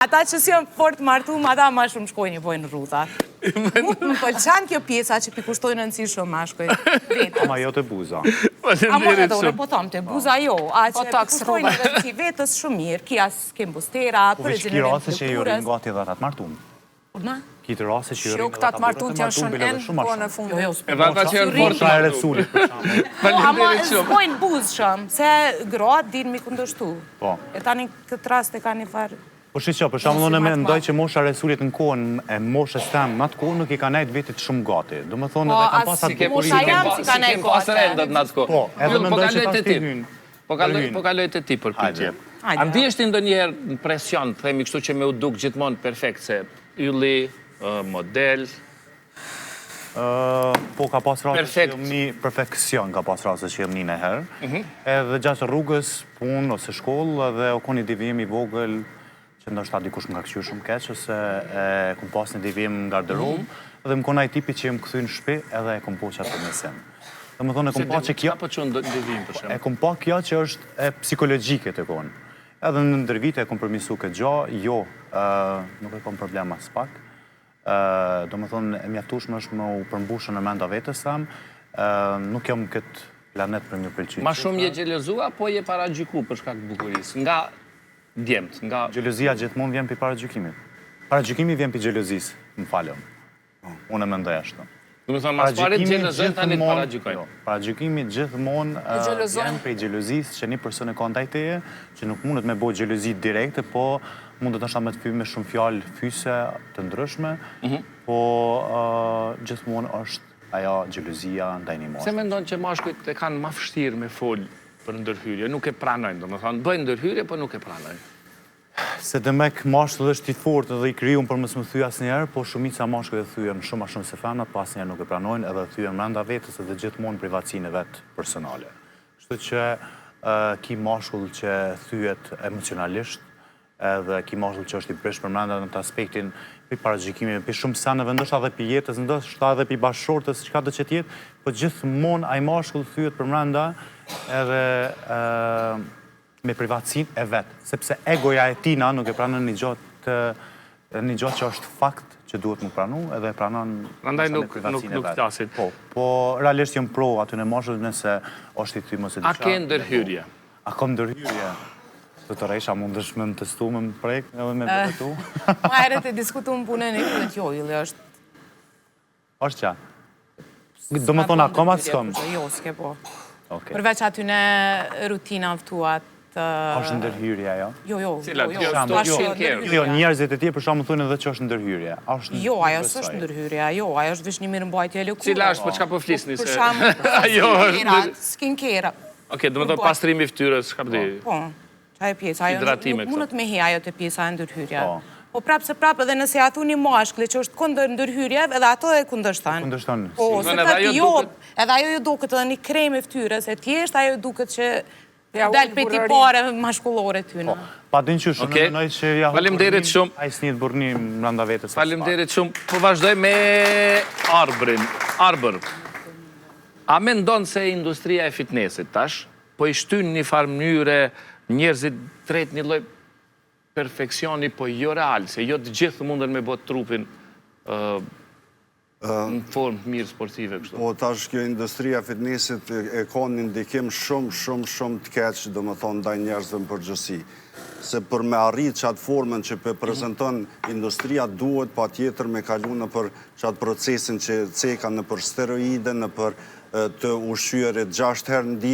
Ata që si janë fort martum, ata ma shumë shkojnë i bojnë rrutat. Më pëlqan kjo pjesa që pi kushtojnë nënësi shumë mashkoj. Ama jo të buza. Ama edhe unë po thom të buza jo, a që pi kushtojnë nënësi vetës shumë mirë, kia s'kem bustera, për e Ki rase që ju rinë gati dhe atë martum. Kitë rase që ju rinë Shok të atë martum të janë shumë enë, po në fund. Edhe ata që janë fort Resulit, për shembull. Ama s'bojnë buzë shumë, se gratë dinë mi kundështu. E tani këtë rast e ka një farë. Po shqo, për shembull unë mendoj që mosha Resulit në kohën e moshës tem, në atë kohë nuk i ka nejtë vitit shumë gati. Do më thonë edhe kam pasat mosha jam si ka nejtë gati. Po, edhe mendoj që ta shti hynë. Po kaloj të ti për pyetje. A ndjeshti ndonjëherë në presion, themi kështu që me u duk gjithmonë perfekt se ylli, model. Po ka pas rase që jëmë një perfekcion, ka pas rase që jëmë një herë. Edhe gjatë rrugës, punë ose shkollë, edhe o koni divijim i vogël, që ndoshta dikush më ka këqyrë shumë keq, ose kom pas një divijim në garderobë, edhe më konaj tipi që jem këthy në shpi, edhe e kom po që atë mesim. Dhe më thonë, e kom pa që kjo... E kom pa kjo që është e psikologjike të konë. Edhe në ndër vite e kom përmisu këtë gjo, jo, nuk e kom problema s'pak. Do më thonë, e mjaftushme është më u përmbushën në menda vetës tam, nuk jam këtë planet për një pëlqyqë. Ma shumë je gjelozua, po je paragjyku për shkak bukurisë, nga djemët, nga... Gjelozia gjithmonë vjen për paragjykimit. Paragjykimi vjen për gjelozisë, më falem. Unë e mendoj ashtu. Du me thonë, mas parit gjelozën, tani të paragjykojnë. Paragjykimi gjithmonë vjen për gjelozisë që një person e ka ndaj teje, që nuk mundet me bo gjelozi direkte, po mundet është me të fyme shumë fjallë fyse të ndryshme, po gjithmonë është ajo gjelozia ndaj një moshë. Se mendon që mashkujt e kanë ma fështirë me folë për ndërhyrje, nuk e pranojnë, do më thonë, bëjnë ndërhyrje, po nuk e pranojnë. Se dhe me mashkull është i fortë dhe i kryun për mësë më thyja asë njerë, po shumica mashkull e thyjen shumë a shumë se femnat, po asë njerë nuk e pranojnë edhe thyjen mrenda vetës edhe gjithmonë privatësinë e vetë personale. Kështu që ki mashkull që thyjet emocionalisht, edhe ki mashkull që është i prish për mrenda në të aspektin për paragjykimi, për shumë sanëve, ndoshta edhe për jetës, ndoshta edhe për bashkëshortës, çka do që tjetë, po gjithmonë ai mashkull thyjet për mrenda edhe me privatësinë e vetë, sepse egoja e tina nuk e pranon një gjotë që është fakt që duhet më pranu, edhe e pranon me privatësinë e vetë. flasit. Po, realisht jëmë pro aty në mashkull nëse është i thy mëse A ke ndërhyrje? A kom ndërhyrje? Do të rejsha mundësh me më testu me më prek, edhe me vëtu? Ma ere të diskutu më punën e këtë jo, ili është... është qa? Do më thonë akoma të s'kom? Jo, s'ke po. Përveç aty në rutina ftuat... është ndërhyrja, jo? Jo. Jo, njerëzit e tje për shumë thunë edhe që është ndërhyrja. Jo, ajo s'është ndërhyrja, jo, ajo është vish një mirë mbajtje e lëkurë. Cila është, po qka po flisni se... Për shumë, skincare. Oke, do më thonë pastrimi ftyrës, shka përdi? Po, qaj pjesë, ajo nuk mundët me hi ajo të pjesa e ndërhyrja. Po prapë se prapë edhe nëse atu një mashkli që është kundër ndërhyrje, edhe ato e kundërshtan. Kundërshtan. Po, se prapë jo, edhe ajo ju duket edhe një krem e ftyrës, e tjesht ajo duket që delë për ti pare mashkullore t'yna. Pa din qështë, në nëjë që ja Faleminderit shumë. A i s'njët burnim mranda vetës. Faleminderit shumë. Po vazhdoj me Arbër. A me ndonë se industria e fitnessit tash, po i shtyn një farë mënyre njerëzit tret një lloj perfeksioni, po jo real, se jo të gjithë mundën me botë trupin në formë mirë sportive kështu. Po, tash kjo industria fitnessit e ka një ndikim shumë të keqë, do më thonë, ndaj njerëzve në përgjësi. Se për me arrit qatë formën që për prezenton industria, duhet pa tjetër me kalu në për qatë procesin që ceka në për steroide, në për të ushqyerit 6 herë në ditë,